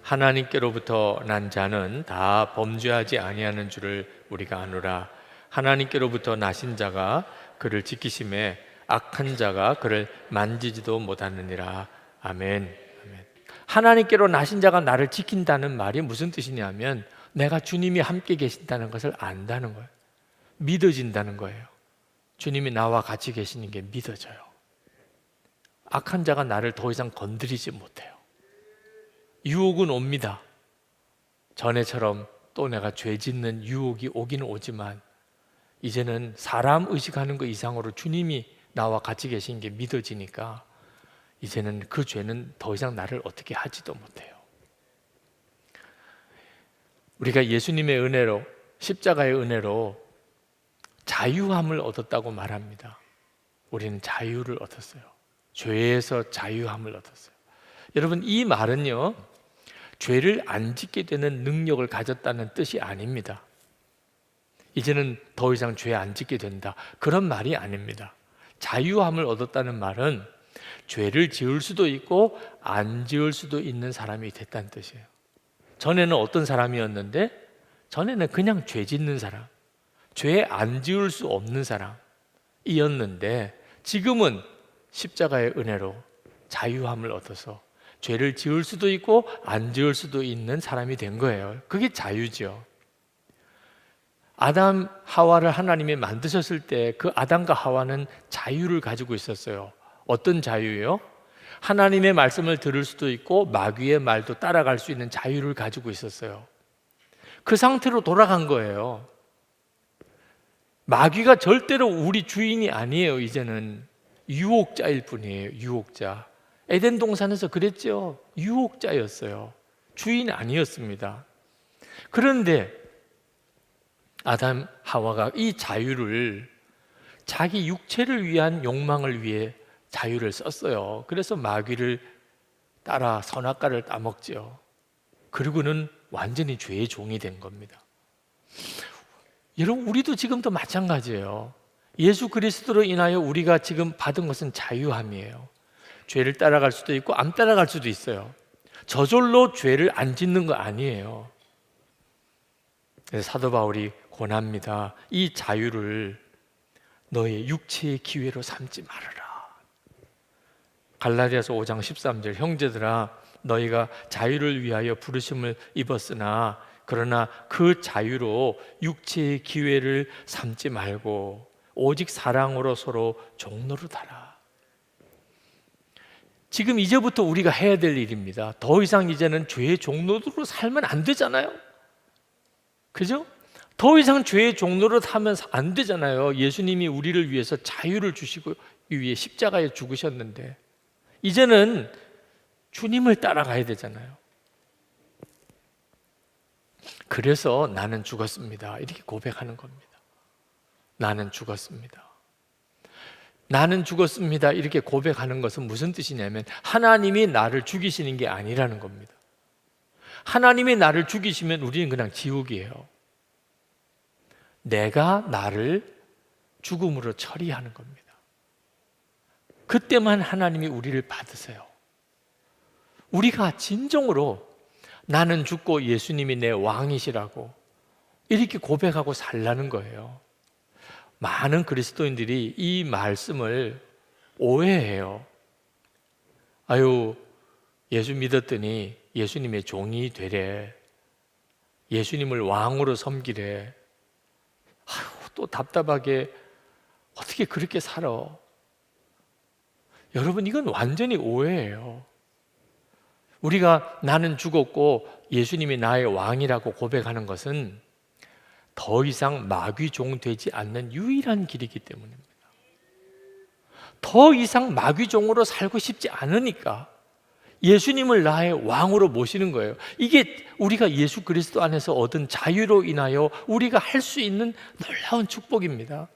하나님께로부터 난 자는 다 범죄하지 아니하는 줄을 우리가 아노라. 하나님께로부터 나신 자가 그를 지키심에 악한 자가 그를 만지지도 못하느니라. 아멘. 아멘. 하나님께로 나신 자가 나를 지킨다는 말이 무슨 뜻이냐면 내가 주님이 함께 계신다는 것을 안다는 거예요. 믿어진다는 거예요. 주님이 나와 같이 계시는 게 믿어져요. 악한 자가 나를 더 이상 건드리지 못해요. 유혹은 옵니다. 전에처럼 또 내가 죄 짓는 유혹이 오기는 오지만 이제는 사람 의식하는 것 이상으로 주님이 나와 같이 계신 게 믿어지니까 이제는 그 죄는 더 이상 나를 어떻게 하지도 못해요. 우리가 예수님의 은혜로, 십자가의 은혜로 자유함을 얻었다고 말합니다. 우리는 자유를 얻었어요. 죄에서 자유함을 얻었어요. 여러분, 이 말은요, 죄를 안 짓게 되는 능력을 가졌다는 뜻이 아닙니다. 이제는 더 이상 죄 안 짓게 된다, 그런 말이 아닙니다. 자유함을 얻었다는 말은 죄를 지을 수도 있고 안 지을 수도 있는 사람이 됐다는 뜻이에요. 전에는 어떤 사람이었는데, 전에는 그냥 죄 짓는 사람, 죄 안 지을 수 없는 사람이었는데 지금은 십자가의 은혜로 자유함을 얻어서 죄를 지을 수도 있고 안 지을 수도 있는 사람이 된 거예요. 그게 자유죠. 아담, 하와를 하나님이 만드셨을 때 그 아담과 하와는 자유를 가지고 있었어요. 어떤 자유예요? 하나님의 말씀을 들을 수도 있고 마귀의 말도 따라갈 수 있는 자유를 가지고 있었어요. 그 상태로 돌아간 거예요. 마귀가 절대로 우리 주인이 아니에요. 이제는 유혹자일 뿐이에요. 유혹자. 에덴 동산에서 그랬죠. 유혹자였어요. 주인 아니었습니다. 그런데 아담, 하와가 이 자유를 자기 육체를 위한 욕망을 위해 자유를 썼어요. 그래서 마귀를 따라 선악과를 따먹죠. 그리고는 완전히 죄의 종이 된 겁니다. 여러분, 우리도 지금도 마찬가지예요. 예수 그리스도로 인하여 우리가 지금 받은 것은 자유함이에요. 죄를 따라갈 수도 있고 안 따라갈 수도 있어요. 저절로 죄를 안 짓는 거 아니에요. 그래서 사도 바울이 권합니다. 이 자유를 너의 육체의 기회로 삼지 말아라. 갈라디아서 5장 13절, 형제들아 너희가 자유를 위하여 부르심을 입었으나 그러나 그 자유로 육체의 기회를 삼지 말고 오직 사랑으로 서로 종노릇하라. 지금 이제부터 우리가 해야 될 일입니다. 더 이상 이제는 죄의 종노릇으로 살면 안 되잖아요. 그죠? 더 이상 죄의 종노릇 하면 안 되잖아요. 예수님이 우리를 위해서 자유를 주시고 위해 십자가에 죽으셨는데 이제는 주님을 따라가야 되잖아요. 그래서 나는 죽었습니다, 이렇게 고백하는 겁니다. 나는 죽었습니다. 나는 죽었습니다, 이렇게 고백하는 것은 무슨 뜻이냐면 하나님이 나를 죽이시는 게 아니라는 겁니다. 하나님이 나를 죽이시면 우리는 그냥 지옥이에요. 내가 나를 죽음으로 처리하는 겁니다. 그때만 하나님이 우리를 받으세요. 우리가 진정으로 나는 죽고 예수님이 내 왕이시라고 이렇게 고백하고 살라는 거예요. 많은 그리스도인들이 이 말씀을 오해해요. 아유, 예수 믿었더니 예수님의 종이 되래, 예수님을 왕으로 섬기래. 아유, 또 답답하게 어떻게 그렇게 살아? 여러분, 이건 완전히 오해예요. 우리가 나는 죽었고 예수님이 나의 왕이라고 고백하는 것은 더 이상 마귀 종 되지 않는 유일한 길이기 때문입니다. 더 이상 마귀 종으로 살고 싶지 않으니까 예수님을 나의 왕으로 모시는 거예요. 이게 우리가 예수 그리스도 안에서 얻은 자유로 인하여 우리가 할 수 있는 놀라운 축복입니다.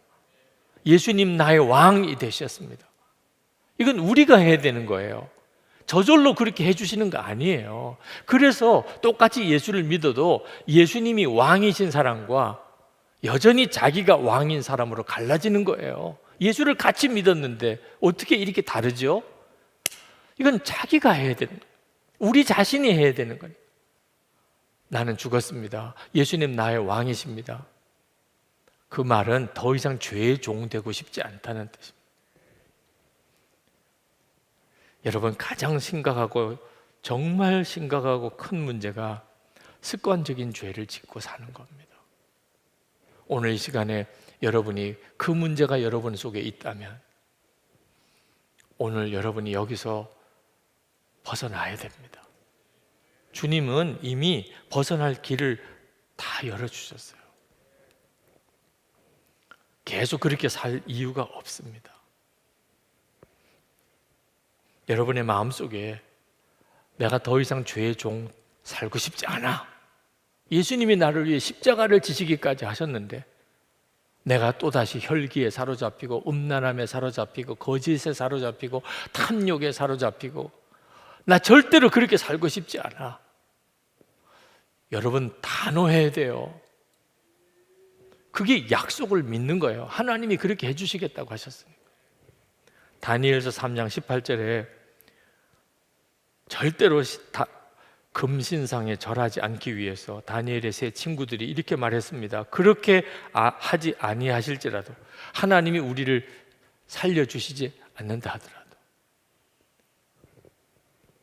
예수님 나의 왕이 되셨습니다. 이건 우리가 해야 되는 거예요. 저절로 그렇게 해주시는 거 아니에요. 그래서 똑같이 예수를 믿어도 예수님이 왕이신 사람과 여전히 자기가 왕인 사람으로 갈라지는 거예요. 예수를 같이 믿었는데 어떻게 이렇게 다르죠? 이건 자기가 해야 되는 거예요. 우리 자신이 해야 되는 거예요. 나는 죽었습니다. 예수님 나의 왕이십니다. 그 말은 더 이상 죄의 종 되고 싶지 않다는 뜻입니다. 여러분, 가장 심각하고 정말 심각하고 큰 문제가 습관적인 죄를 짓고 사는 겁니다. 오늘 이 시간에 여러분이 그 문제가 여러분 속에 있다면 오늘 여러분이 여기서 벗어나야 됩니다. 주님은 이미 벗어날 길을 다 열어주셨어요. 계속 그렇게 살 이유가 없습니다. 여러분의 마음속에 내가 더 이상 죄의 종 살고 싶지 않아. 예수님이 나를 위해 십자가를 지시기까지 하셨는데 내가 또다시 혈기에 사로잡히고 음란함에 사로잡히고 거짓에 사로잡히고 탐욕에 사로잡히고 나 절대로 그렇게 살고 싶지 않아. 여러분, 단호해야 돼요. 그게 약속을 믿는 거예요. 하나님이 그렇게 해주시겠다고 하셨으니까. 다니엘서 3장 18절에 절대로 금신상에 절하지 않기 위해서 다니엘의 세 친구들이 이렇게 말했습니다. 그렇게 하지 아니하실지라도 하나님이 우리를 살려주시지 않는다 하더라도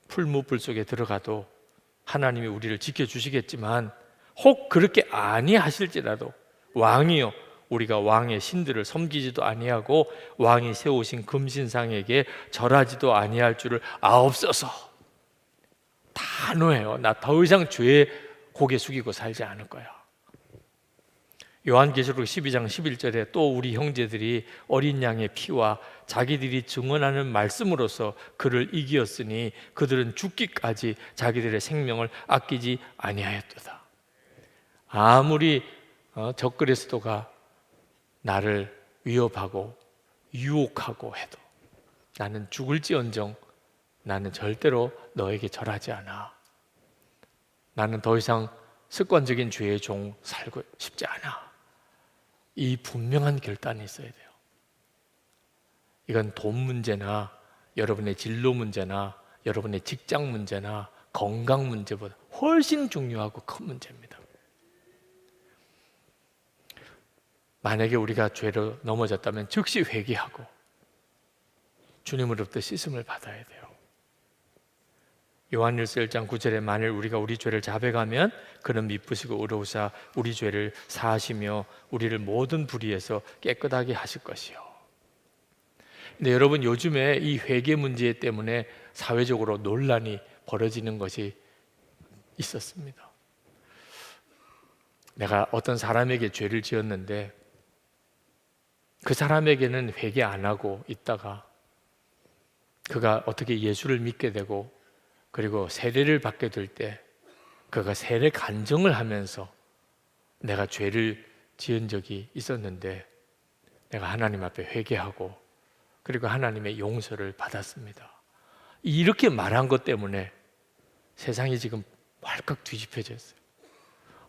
풀무불 속에 들어가도 하나님이 우리를 지켜주시겠지만 혹 그렇게 아니하실지라도 왕이요, 우리가 왕의 신들을 섬기지도 아니하고 왕이 세우신 금신상에게 절하지도 아니할 줄을 아옵소서. 단호해요. 나 더 이상 죄에 고개 숙이고 살지 않을 거야. 요한계시록 12장 11절에 또 우리 형제들이 어린 양의 피와 자기들이 증언하는 말씀으로서 그를 이기었으니 그들은 죽기까지 자기들의 생명을 아끼지 아니하였도다. 아무리 적그리스도가 나를 위협하고 유혹하고 해도 나는 죽을지언정 나는 절대로 너에게 절하지 않아. 나는 더 이상 습관적인 죄의 종 살고 싶지 않아. 이 분명한 결단이 있어야 돼요. 이건 돈 문제나 여러분의 진로 문제나 여러분의 직장 문제나 건강 문제보다 훨씬 중요하고 큰 문제입니다. 만약에 우리가 죄로 넘어졌다면 즉시 회개하고 주님으로부터 씻음을 받아야 돼요. 요한일서 1장 9절에 만일 우리가 우리 죄를 자백하면 그는 미쁘시고 의로우사 우리 죄를 사하시며 우리를 모든 불의에서 깨끗하게 하실 것이요. 근데 여러분, 요즘에 이 회개 문제 때문에 사회적으로 논란이 벌어지는 것이 있었습니다. 내가 어떤 사람에게 죄를 지었는데 그 사람에게는 회개 안 하고 있다가 그가 어떻게 예수를 믿게 되고 그리고 세례를 받게 될 때 그가 세례 간증을 하면서 내가 죄를 지은 적이 있었는데 내가 하나님 앞에 회개하고 그리고 하나님의 용서를 받았습니다. 이렇게 말한 것 때문에 세상이 지금 활칵 뒤집혀졌어요.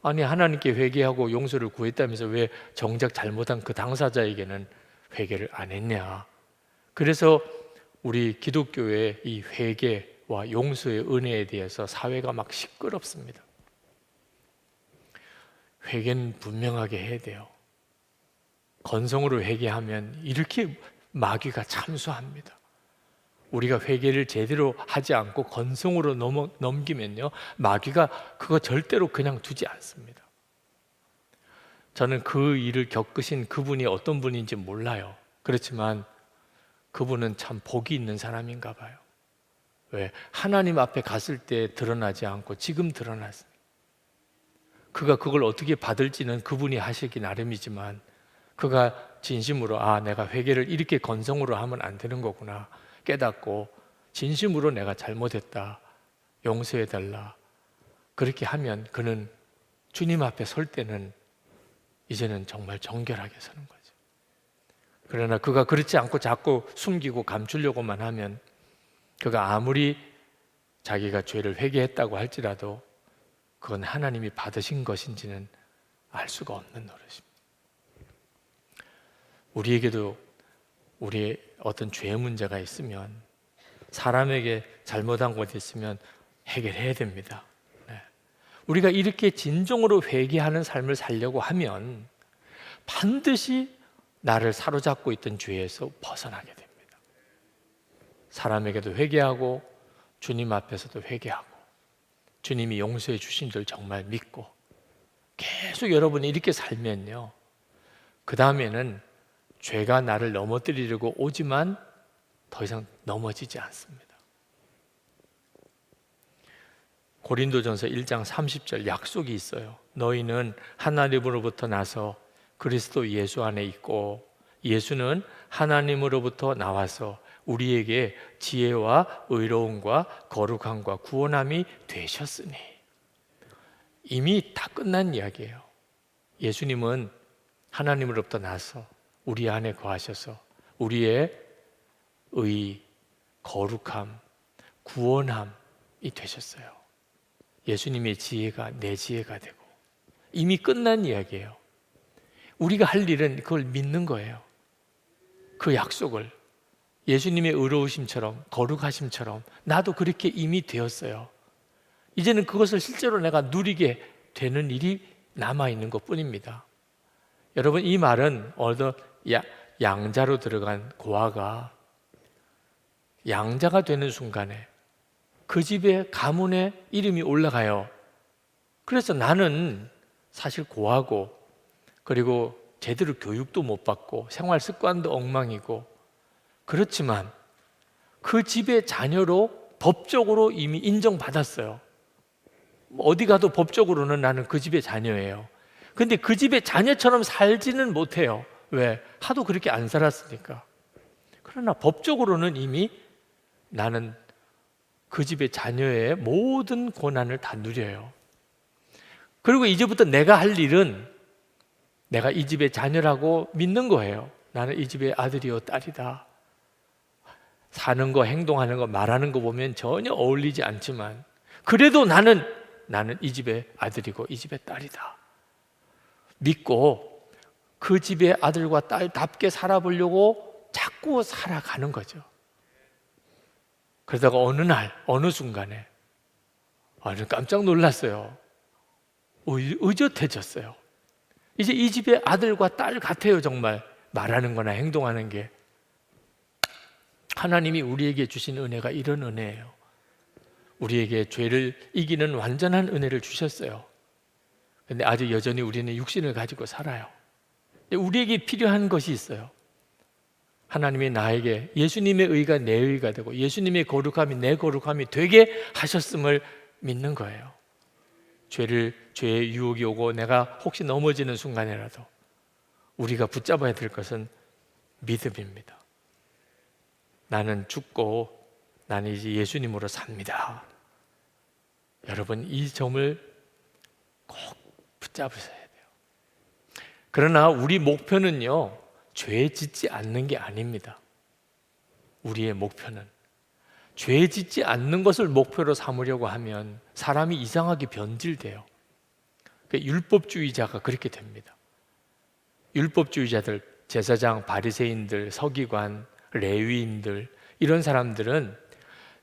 아니, 하나님께 회개하고 용서를 구했다면서 왜 정작 잘못한 그 당사자에게는 회개를 안 했냐. 그래서 우리 기독교의 이 회개와 용서의 은혜에 대해서 사회가 막 시끄럽습니다. 회개는 분명하게 해야 돼요. 건성으로 회개하면 이렇게 마귀가 참수합니다. 우리가 회개를 제대로 하지 않고 건성으로 넘기면요, 마귀가 그거 절대로 그냥 두지 않습니다. 저는 그 일을 겪으신 그분이 어떤 분인지 몰라요. 그렇지만 그분은 참 복이 있는 사람인가 봐요. 왜? 하나님 앞에 갔을 때 드러나지 않고 지금 드러났습니다. 그가 그걸 어떻게 받을지는 그분이 하시기 나름이지만 그가 진심으로 내가 회개를 이렇게 건성으로 하면 안 되는 거구나 깨닫고 진심으로 내가 잘못했다, 용서해달라, 그렇게 하면 그는 주님 앞에 설 때는 이제는 정말 정결하게 서는 거죠. 그러나 그가 그렇지 않고 자꾸 숨기고 감추려고만 하면 그가 아무리 자기가 죄를 회개했다고 할지라도 그건 하나님이 받으신 것인지는 알 수가 없는 노릇입니다. 우리에게도 우리의 어떤 죄 문제가 있으면, 사람에게 잘못한 것이 있으면 해결해야 됩니다. 우리가 이렇게 진정으로 회개하는 삶을 살려고 하면 반드시 나를 사로잡고 있던 죄에서 벗어나게 됩니다. 사람에게도 회개하고 주님 앞에서도 회개하고 주님이 용서해 주신 줄 정말 믿고 계속 여러분이 이렇게 살면요, 그 다음에는 죄가 나를 넘어뜨리려고 오지만 더 이상 넘어지지 않습니다. 고린도전서 1장 30절 약속이 있어요. 너희는 하나님으로부터 나서 그리스도 예수 안에 있고 예수는 하나님으로부터 나와서 우리에게 지혜와 의로움과 거룩함과 구원함이 되셨으니. 이미 다 끝난 이야기예요. 예수님은 하나님으로부터 나서 우리 안에 거하셔서 우리의 의, 거룩함, 구원함이 되셨어요. 예수님의 지혜가 내 지혜가 되고 이미 끝난 이야기예요. 우리가 할 일은 그걸 믿는 거예요. 그 약속을 예수님의 의로우심처럼 거룩하심처럼 나도 그렇게 이미 되었어요. 이제는 그것을 실제로 내가 누리게 되는 일이 남아있는 것뿐입니다. 여러분, 이 말은 어느 양자로 들어간 고아가 양자가 되는 순간에 그 집의 가문의 이름이 올라가요. 그래서 나는 사실 고아고 그리고 제대로 교육도 못 받고 생활 습관도 엉망이고 그렇지만 그 집의 자녀로 법적으로 이미 인정받았어요. 어디 가도 법적으로는 나는 그 집의 자녀예요. 근데 그 집의 자녀처럼 살지는 못해요. 왜? 하도 그렇게 안 살았으니까. 그러나 법적으로는 이미 나는 그 집의 자녀의 모든 권한을 다 누려요. 그리고 이제부터 내가 할 일은 내가 이 집의 자녀라고 믿는 거예요. 나는 이 집의 아들이요 딸이다. 사는 거, 행동하는 거, 말하는 거 보면 전혀 어울리지 않지만 그래도 나는 이 집의 아들이고 이 집의 딸이다. 믿고 그 집의 아들과 딸답게 살아보려고 자꾸 살아가는 거죠. 그러다가 어느 날, 어느 순간에 깜짝 놀랐어요. 의젓해졌어요. 이제 이 집의 아들과 딸 같아요. 정말 말하는 거나 행동하는 게. 하나님이 우리에게 주신 은혜가 이런 은혜예요. 우리에게 죄를 이기는 완전한 은혜를 주셨어요. 근데 아직 여전히 우리는 육신을 가지고 살아요. 우리에게 필요한 것이 있어요. 하나님이 나에게 예수님의 의가 내 의가 되고 예수님의 거룩함이 내 거룩함이 되게 하셨음을 믿는 거예요. 죄의 유혹이 오고 내가 혹시 넘어지는 순간이라도 우리가 붙잡아야 될 것은 믿음입니다. 나는 죽고 나는 이제 예수님으로 삽니다. 여러분, 이 점을 꼭 붙잡으셔야 돼요. 그러나 우리 목표는요, 죄 짓지 않는 게 아닙니다. 우리의 목표는 죄 짓지 않는 것을 목표로 삼으려고 하면 사람이 이상하게 변질돼요. 율법주의자가 그렇게 됩니다. 율법주의자들, 제사장, 바리새인들, 서기관, 레위인들 이런 사람들은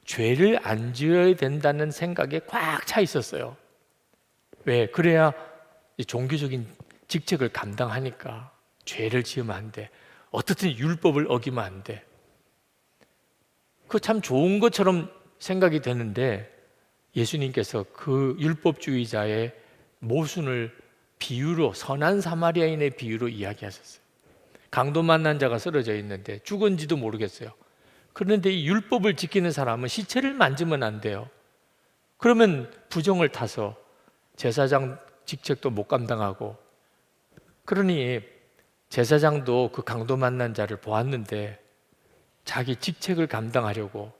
죄를 안 지어야 된다는 생각에 꽉 차 있었어요. 왜? 그래야 종교적인 직책을 감당하니까. 죄를 지으면 안 돼. 어떻든 율법을 어기면 안 돼. 그거 참 좋은 것처럼 생각이 되는데 예수님께서 그 율법주의자의 모순을 비유로, 선한 사마리아인의 비유로 이야기하셨어요. 강도 만난 자가 쓰러져 있는데 죽은지도 모르겠어요. 그런데 이 율법을 지키는 사람은 시체를 만지면 안 돼요. 그러면 부정을 타서 제사장 직책도 못 감당하고, 그러니 제사장도 그 강도 만난 자를 보았는데 자기 직책을 감당하려고,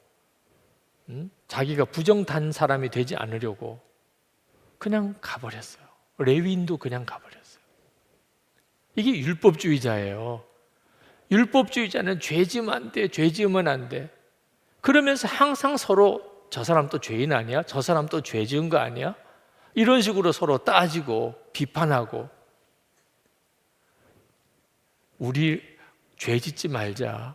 자기가 부정탄 사람이 되지 않으려고 그냥 가버렸어요. 레위인도 그냥 가버렸어요. 이게 율법주의자예요. 율법주의자는 죄 지으면 안 돼, 죄 지으면 안 돼. 그러면서 항상 서로 저 사람 또 죄인 아니야? 저 사람 또 죄 지은 거 아니야? 이런 식으로 서로 따지고 비판하고. 우리 죄 짓지 말자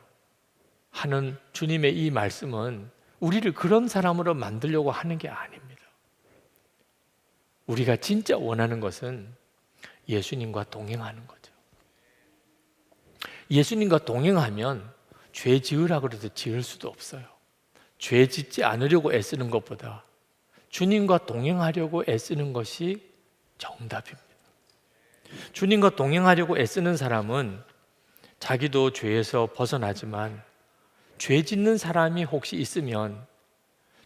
하는 주님의 이 말씀은 우리를 그런 사람으로 만들려고 하는 게 아닙니다. 우리가 진짜 원하는 것은 예수님과 동행하는 거죠. 예수님과 동행하면 죄 지으라 그래도 지을 수도 없어요. 죄 짓지 않으려고 애쓰는 것보다 주님과 동행하려고 애쓰는 것이 정답입니다. 주님과 동행하려고 애쓰는 사람은 자기도 죄에서 벗어나지만 죄 짓는 사람이 혹시 있으면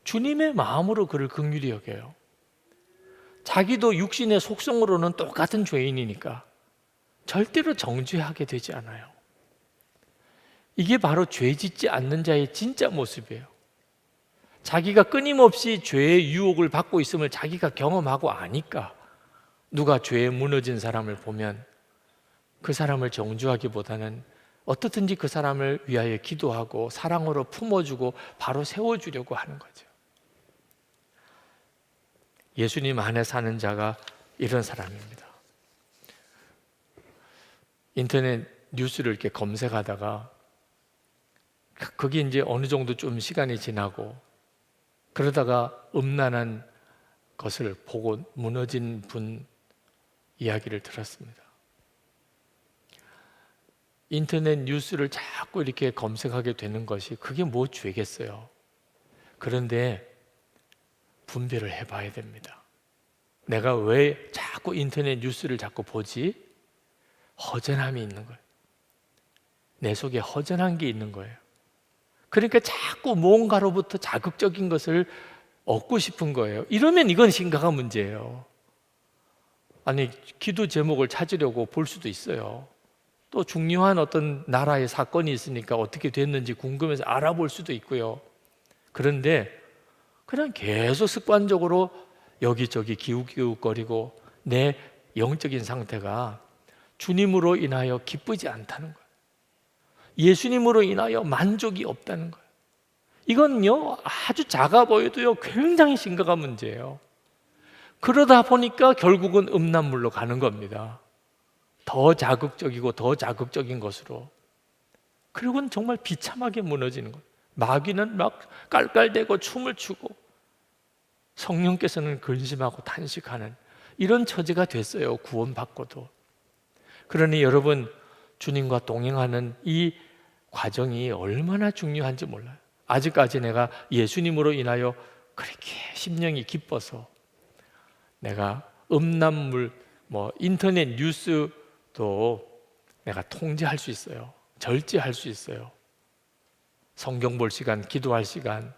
주님의 마음으로 그를 긍휼히 여겨요. 자기도 육신의 속성으로는 똑같은 죄인이니까 절대로 정죄하게 되지 않아요. 이게 바로 죄 짓지 않는 자의 진짜 모습이에요. 자기가 끊임없이 죄의 유혹을 받고 있음을 자기가 경험하고 아니까 누가 죄에 무너진 사람을 보면 그 사람을 정죄하기보다는 어떻든지 그 사람을 위하여 기도하고 사랑으로 품어주고 바로 세워주려고 하는 거죠. 예수님 안에 사는 자가 이런 사람입니다. 인터넷 뉴스를 이렇게 검색하다가 거기 이제 어느 정도 좀 시간이 지나고 그러다가 음란한 것을 보고 무너진 분 이야기를 들었습니다. 인터넷 뉴스를 자꾸 이렇게 검색하게 되는 것이 그게 뭐 죄겠어요. 그런데 분별을 해봐야 됩니다. 내가 왜 자꾸 인터넷 뉴스를 자꾸 보지? 허전함이 있는 거예요. 내 속에 허전한 게 있는 거예요. 그러니까 자꾸 뭔가로부터 자극적인 것을 얻고 싶은 거예요. 이러면 이건 심각한 문제예요. 아니, 기도 제목을 찾으려고 볼 수도 있어요. 또 중요한 어떤 나라의 사건이 있으니까 어떻게 됐는지 궁금해서 알아볼 수도 있고요. 그런데 그냥 계속 습관적으로 여기저기 기웃기웃거리고 내 영적인 상태가 주님으로 인하여 기쁘지 않다는 거예요. 예수님으로 인하여 만족이 없다는 거예요. 이건요, 아주 작아 보여도요, 굉장히 심각한 문제예요. 그러다 보니까 결국은 음란물로 가는 겁니다. 더 자극적이고 더 자극적인 것으로. 그리고는 정말 비참하게 무너지는 거예요. 마귀는 막 깔깔대고 춤을 추고 성령께서는 근심하고 탄식하는 이런 처지가 됐어요. 구원받고도. 그러니 여러분, 주님과 동행하는 이 과정이 얼마나 중요한지 몰라요. 아직까지 내가 예수님으로 인하여 그렇게 심령이 기뻐서 내가 음란물, 인터넷 뉴스도 내가 통제할 수 있어요. 절제할 수 있어요. 성경 볼 시간, 기도할 시간,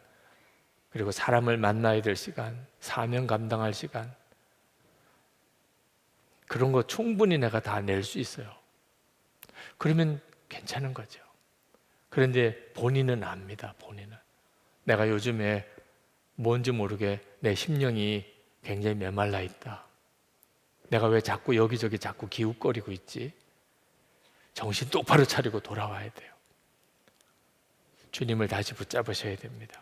그리고 사람을 만나야 될 시간, 사명 감당할 시간, 그런 거 충분히 내가 다 낼 수 있어요. 그러면 괜찮은 거죠. 그런데 본인은 압니다. 본인은 내가 요즘에 뭔지 모르게 내 심령이 굉장히 메말라 있다. 내가 왜 자꾸 여기저기 자꾸 기웃거리고 있지? 정신 똑바로 차리고 돌아와야 돼요. 주님을 다시 붙잡으셔야 됩니다.